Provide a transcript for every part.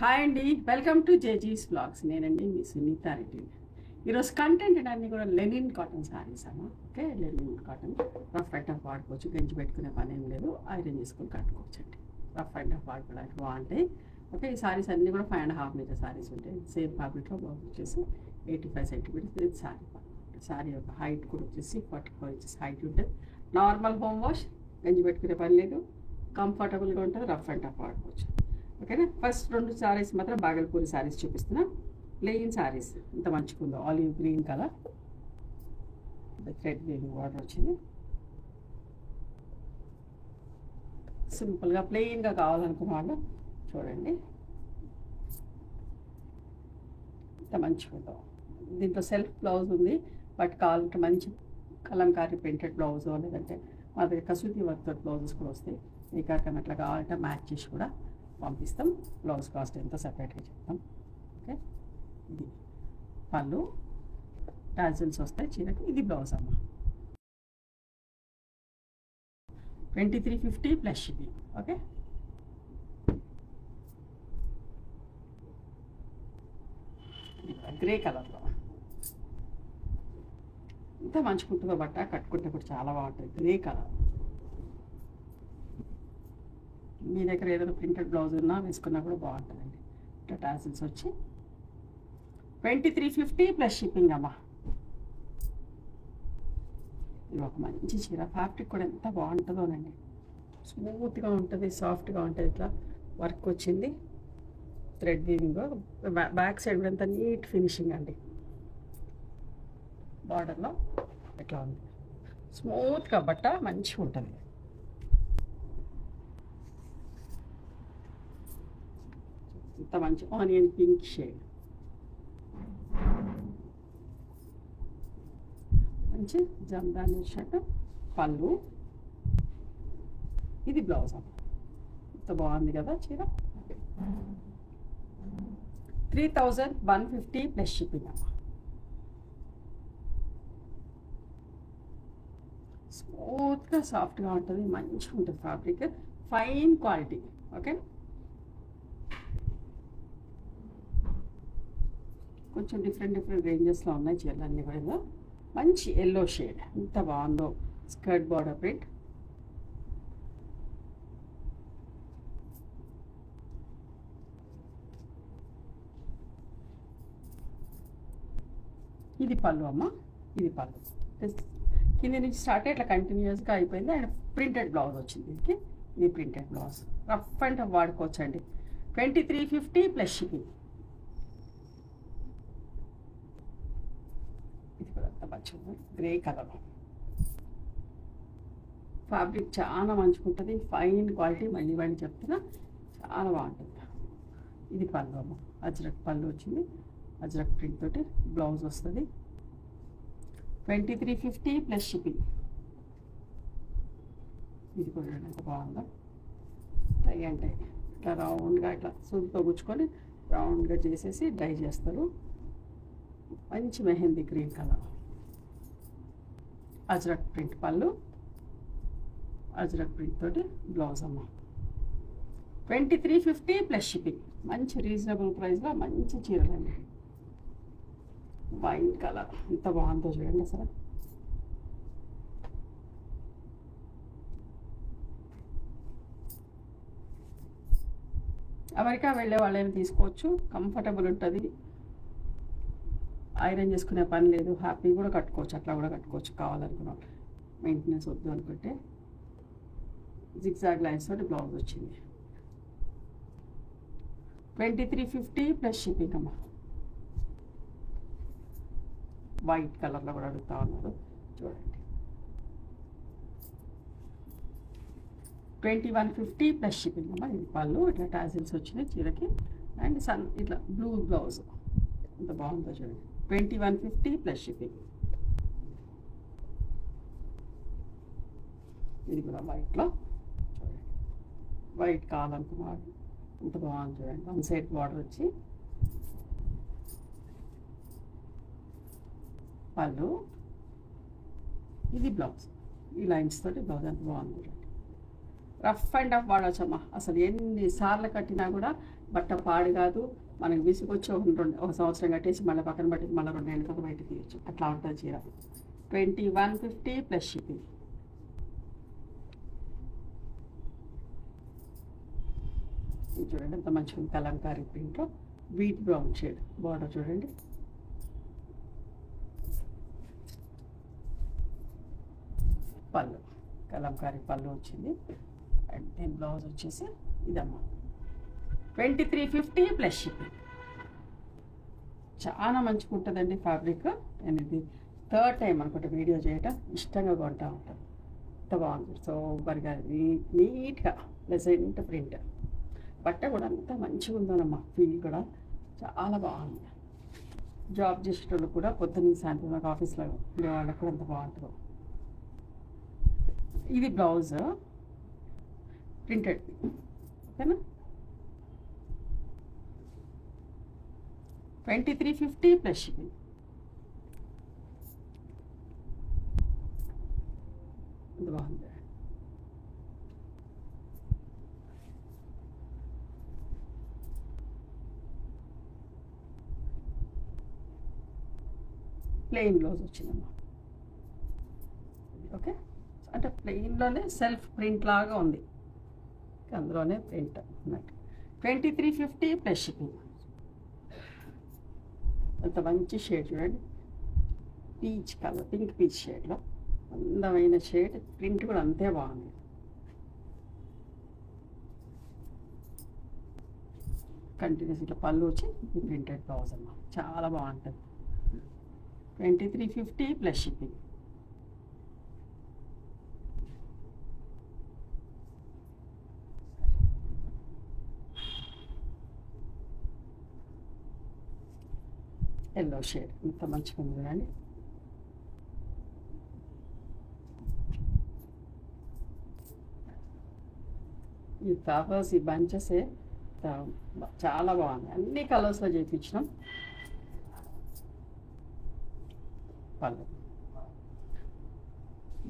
Hi అండి, welcome to జేజీస్ blogs. నేనండి మీ సునీత రెడ్డి. ఈరోజు కంటెంట్ అన్నీ కూడా లెనిన్ కాటన్ శారీస్ అమ్మా. Okay, linen cotton rough and tough వాడుకోవచ్చు, గంజి పెట్టుకునే పని ఏం లేదు, ఐరన్ చేసుకొని కట్టుకోవచ్చు అండి. రఫ్ అండ్ టఫ్ వాడుకోవడానికి బాగుంటాయి. ఓకే, ఈ శారీస్ అన్నీ కూడా 5.5 మీటర్ శారీస్ ఉంటాయి. సేమ్ ఫ్యాబ్రిక్లో బ్లౌజ్ వచ్చేసి 85 సెంటీమీటర్స్. ఇది శారీ యొక్క హైట్ కూడా వచ్చేసి 44 ఇంచెస్ హైట్ ఉంటుంది. నార్మల్ హోమ్ వాష్, గంజి పెట్టుకునే పని లేదు, కంఫర్టబుల్గా ఉంటుంది, రఫ్ అండ్ టఫ్ వాడుకోవచ్చు. ఓకేనా. ఫస్ట్ 2 శారీస్ మాత్రం బాగల్పూరి శారీస్ చూపిస్తున్నా. ప్లెయిన్ శారీస్ ఇంత మంచిగా olive green colour, thread weaving border వచ్చింది. సింపుల్గా ప్లెయిన్గా కావాలనుకున్న వాళ్ళు చూడండి, ఇంత మంచిగా ఉందో. దీంట్లో సెల్ఫ్ బ్లౌజ్ ఉంది, బట్ కావాలంటే మంచి కలంకారీ ప్రింటెడ్ బ్లౌజ్, లేదంటే మా దగ్గర కసూతి వర్క్ బ్లౌజెస్ కూడా వస్తాయి. మీకు అక్కడ అట్లా కావాలంటే మ్యాచ్ చేసి కూడా పంపిస్తాం. బ్లౌజ్ కాస్ట్ ఎంతో సెపరేట్గా చెప్తాం. ఓకే, ఇది పళ్ళు, టాజిల్స్ వస్తాయి చీరకి. ఇది బ్లౌజ్ అమ్మ. 2350 ప్లస్ షిప్పింగ్. ఓకే, గ్రే కలర్లో ఇంత మంచుకుంటుందో బట్ట, కట్టుకుంటే కూడా చాలా బాగుంటుంది. Grey colour. మీ దగ్గర ఏదైనా ప్రింటెడ్ బ్లౌజ్ ఉన్నా వేసుకున్నా కూడా బాగుంటుందండి. ఇట్లా టాసిల్స్ వచ్చి 2350 ప్లస్ షిప్పింగ్ అమ్మా. ఇది ఒక మంచి చీర. ఫ్యాబ్రిక్ కూడా ఎంత బాగుంటుందోనండి, స్మూత్గా ఉంటుంది, సాఫ్ట్గా ఉంటుంది. ఇట్లా వర్క్ వచ్చింది, థ్రెడ్ వీవింగ్, బ్యాక్ సైడ్ కూడా ఎంత నీట్ ఫినిషింగ్ అండి. బార్డర్లో ఇట్లా ఉంది, స్మూత్గా బట్ట మంచిగా ఉంటుంది. ఇంత మంచి ఆనియన్ పింక్ షేడ్, మంచి జమ్దాని షర్ట్, పళ్ళు, ఇది బ్లౌజ్ అమ్మ. ఇంత బాగుంది కదా చీర. 3150 ప్లస్ షిప్పింగ్ అమ్మ. స్మూత్గా సాఫ్ట్గా ఉంటుంది, మంచిగా ఉంటుంది ఫ్యాబ్రిక్, ఫైన్ క్వాలిటీ. ఓకే, కొంచెం డిఫరెంట్ రేంజెస్లో ఉన్నాయి చీరలు అన్నీ కూడా. మంచి ఎల్లో షేడ్, ఎంత బాగుందో. స్కర్ట్ బార్డర్ ప్రింట్, ఇది పళ్ళు అమ్మ. ఇది పళ్ళు కింద నుంచి స్టార్ట్ అయ్యి ఇట్లా కంటిన్యూస్గా అయిపోయింది. అండ్ ప్రింటెడ్ బ్లౌజ్ వచ్చింది దీనికి. ఇది printed blouse, rough and tough వాడుకోవచ్చు అండి. 2350 ప్లస్ షిప్పింగ్. ఇది కూడా అంత మంచిగా గ్రే కలర్. ఫ్యాబ్రిక్ చాలా మంచిగా ఉంటుంది, ఫైన్ క్వాలిటీ. మళ్ళీ మళ్ళీ చెప్తున్నా, చాలా బాగుంటుంది. ఇది పళ్ళు అమ్మ. అజ్రక్ పళ్ళు వచ్చింది, అజ్రక్ ప్రింట్ తోటి బ్లౌజ్ వస్తుంది. 2350 ప్లస్ షిప్పింగ్. ఇది కూడా ఎంత బాగుందో. టై అంటే ఇట్లా రౌండ్గా ఇట్లా సూదితో గుచ్చుకొని రౌండ్గా చేసేసి డ్రై చేస్తారు. మంచి mehndi green colour, Ajrak print పళ్ళు, అజ్రక్ ప్రింట్ తోటి బ్లౌజ్ అమ్మ. 2350 ప్లస్ షిప్పింగ్. మంచి రీజనబుల్ ప్రైస్లో మంచి చీరలండి. వైట్ కలర్ ఎంత బాగుందో చూడండి అసలు. అమెరికా వెళ్ళే వాళ్ళైనా తీసుకోవచ్చు, కంఫర్టబుల్ ఉంటుంది, ఐరన్ చేసుకునే పని లేదు, హ్యాపీ కూడా కట్టుకోవచ్చు, అట్లా కూడా కట్టుకోవచ్చు కావాలనుకున్నాం. మెయింటెనెన్స్ వద్దు అనుకుంటే. జిగ్జాగ్ లైన్స్ తోటి బ్లౌజ్ వచ్చింది. 2350 ప్లస్ షిప్పింగ్ అమ్మ. వైట్ కలర్లో కూడా అడుగుతా ఉన్నారు చూడండి. 2150 ప్లస్ షిప్పింగ్ అమ్మ. ఇది పళ్ళు, ఇట్లా టాజిల్స్ వచ్చినాయి చీరకి. అండ్ ఇట్లా బ్లూ బ్లౌజ్ ఎంత బాగుందో చూడండి. 2150 ప్లస్ షిప్పింగ్. ఇది కూడా వైట్లో చూడండి. వైట్ కావాలనుకున్నాడు, ఎంత బాగుంది చూడండి. 1 సైడ్ బార్డర్ వచ్చి పళ్ళు, ఇది బ్లౌజ్. ఈ లైన్స్ తోటి బ్లౌజ్ ఎంత బాగుంది చూడండి. రఫ్ అండ్ టఫ్ వాడచ్చమ్మా. అసలు ఎన్నిసార్లు కట్టినా కూడా బట్ట పాడు కాదు, మనకి విసుకొచ్చి ఒక సంవత్సరం కట్టేసి మళ్ళీ పక్కన పట్టేసి మళ్ళీ 2 నెలల తర్వాత బయట తీయచ్చు, అట్లా ఉంటుంది చీర. 2150 ప్లస్ షిప్పింగ్. ఇది చూడండి ఎంత మంచిగా కలంకారీ ప్రింట్లో వీట్ బ్రౌన్ షేడ్ బార్డర్ చూడండి. పళ్ళు కలంకారీ పళ్ళు వచ్చింది. అండ్ దీని బ్లౌజ్ వచ్చేసి ఇదమ్మా 2350 ప్లస్ షిప్పింగ్. చాలా మంచిగా ఉంటుందండి ఫ్యాబ్రిక్. నేను ఇది 3rd టైం అనుకుంటా వీడియో చేయటం, ఇష్టంగా కొంటా ఉంటాను. ఎంత బాగుంది, సూపర్గా నీట్గా ప్లెజెంట్ ప్రింట్. బట్ట కూడా అంత మంచిగా ఉందన్నమ్మా, ఫీల్ కూడా చాలా బాగుంది. జాబ్ చేసేటోళ్ళు కూడా పొద్దున్న సాయంత్రం నాకు ఆఫీస్లో ఉండే వాళ్ళకి కూడా అంత బాగుంటుంది. ఇది బ్లౌజ్ ప్రింటెడ్, ఓకేనా. 2350 ప్లస్ షిప్పింగ్. ఇది బాగుంది. ప్లెయిన్ బ్లౌజ్ వచ్చిందమ్మా, ఓకే. అంటే ప్లెయిన్లోనే సెల్ఫ్ ప్రింట్ లాగా ఉంది, అందులోనే ప్రింట్ అన్నట్టు. 2350 ప్లస్ షిప్పింగ్. అంత మంచి షేడ్ చూడండి, పీచ్ కలర్, పింక్ పీచ్ షేడ్లో అందమైన షేడ్. ప్రింట్ కూడా అంతే బాగుంది. కంటిన్యూస్ ఇట్లా పళ్ళు వచ్చి ప్రింటెడ్ బ్లౌజ్ అమ్మా, చాలా బాగుంటుంది. 2350 ప్లస్ షిప్పింగ్. ఎల్లో షేడ్ ఇంత మంచిగా ఉంది చూడండి. ఈ ఫ్లవర్స్, ఈ బంచెస్ చాలా బాగుంది. అన్ని కలర్స్లో చేయించినాం. పళ్ళు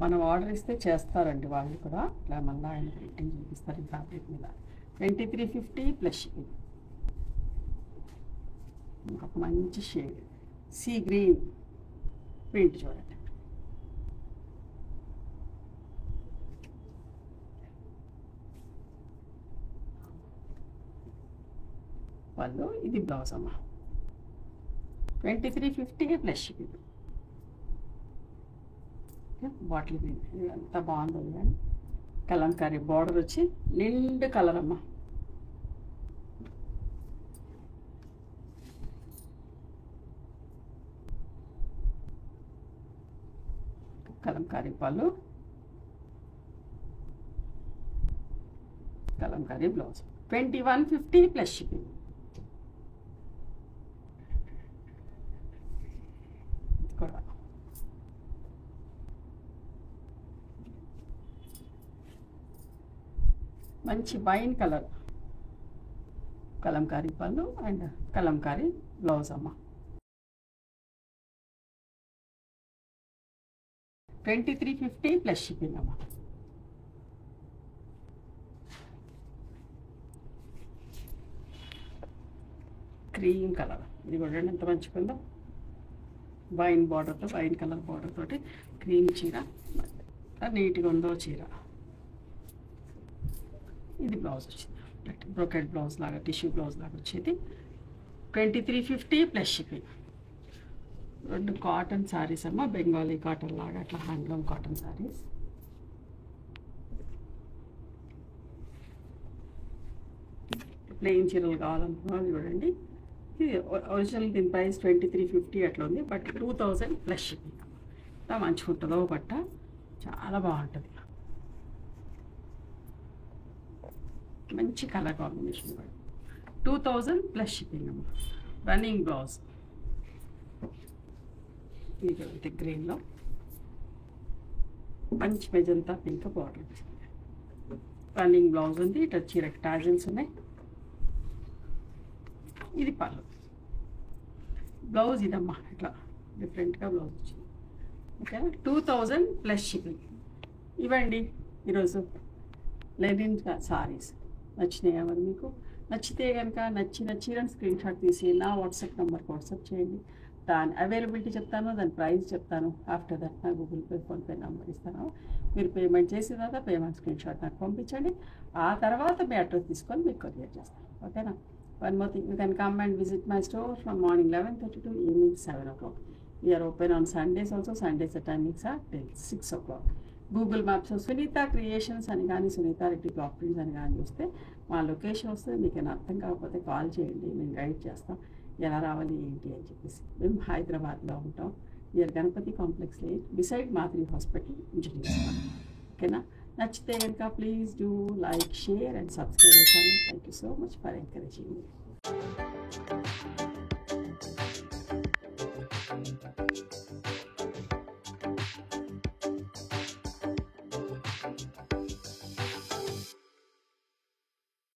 మనం ఆర్డర్ ఇస్తే చేస్తారండి వాళ్ళు కూడా, ఇట్లా మళ్ళీ ఆయన ప్రింటింగ్ చూపిస్తారు ఈ ఫ్యాబ్రిక్ మీద. 2350 ప్లస్ షిప్పింగ్. ఇంకొక మంచి షేడ్ సీ గ్రీన్ ప్రింట్ చూడండి. పళ్ళు ఇది బ్లౌజ్ అమ్మా. 2350 ప్లస్ షిప్పింగ్. బాటిల్ గ్రీన్ ఇది ఎంత బాగుందో కానీ కలంకారీ బార్డర్ వచ్చి నిండు కలర్ అమ్మా. కలంకారీ పళ్ళు, కలంకారీ బ్లౌజ్. 2150 plus shipping. కూడా మంచి వైన్ కలర్ కలంకారీ పళ్ళు అండ్ కలంకారీ బ్లౌజ్ అమ్మ. 2350 ప్లస్ షిప్పింగ్ అమ్మ. క్రీమ్ కలర్ ఇది కూడా ఎంత మంచిగా ఉందో, వైన్ బార్డర్తో, వైన్ కలర్ బార్డర్ తోటి క్రీమ్ చీర, నీట్గా ఉందో చీర. ఇది బ్లౌజ్ వచ్చింది, బ్రోకెట్ బ్లౌజ్ లాగా, టిష్యూ బ్లౌజ్ లాగా వచ్చేది. 2350 ప్లస్ షిప్పింగ్. 2 కాటన్ శారీస్ అమ్మ, బెంగాలీ కాటన్ లాగా అట్లా హ్యాండ్లూమ్ కాటన్ శారీస్. ప్లెయిన్ చీరలు కావాలనుకున్నాను చూడండి. ఇది ఒరిజినల్ దీని ప్రైస్ 2350 అట్లా ఉంది, బట్ 2000 ప్లస్ షిప్పింగ్. ఎంత మంచిగా ఉంటుందో బట్ట, చాలా బాగుంటుంది. మంచి కలర్ కాంబినేషన్ కూడా. 2000 ప్లస్ షిప్పింగ్ అమ్మ. రన్నింగ్ బ్లౌజ్ ఇది గ్రీన్లో మంచి మెజంతా పింక్ బార్డర్ వచ్చింది. రన్నింగ్ బ్లౌజ్ ఉంది, ఇట్లా చీరకు టాజిల్స్ ఉన్నాయి. ఇది పళ్ళు. బ్లౌజ్ ఇదమ్మా, ఇట్లా డిఫరెంట్గా బ్లౌజ్ వచ్చింది. ఓకేనా, 2000 ప్లస్ షిప్పింగ్. ఇవ్వండి ఈరోజు లెనిన్ సారీస్ నచ్చినాయా మరి మీకు? నచ్చితే కనుక నచ్చిన చీరను స్క్రీన్ షాట్ తీసి నా వాట్సాప్ నెంబర్కి వాట్సాప్ చేయండి. దాని అవైలబిలిటీ చెప్తాను, దాని ప్రైస్ చెప్తాను. ఆఫ్టర్ దట్ నా గూగుల్ పే, ఫోన్పే నెంబర్ ఇస్తాను. మీరు పేమెంట్ చేసిన తర్వాత పేమెంట్ స్క్రీన్ షాట్ నాకు పంపించండి. ఆ తర్వాత మీ అడ్రస్ తీసుకొని మీకు కొరియర్ చేస్తాను. ఓకేనా? One more thing, you can come and visit my store from morning 11:30 to evening 7 o'clock. We are open on Sundays also. Sundays the timings are till 6 o'clock. Google Maps Sunitha Creations అని కానీ Sunitha Reddy block prints అని కానీ చూస్తే మా location వస్తుంది. మీకు ఏమైనా అర్థం కాకపోతే కాల్ చేయండి, మేము గైడ్ చేస్తాం ఎలా రావాలి ఏంటి అని చెప్పేసి. మేము హైదరాబాద్లో ఉంటాం, near Ganapathi Complex Lane, beside Madhuri Hospital, engineering. ఓకేనా? నచ్చితే కనుక please do like, share and subscribe channel. Thank you so much for encouraging me.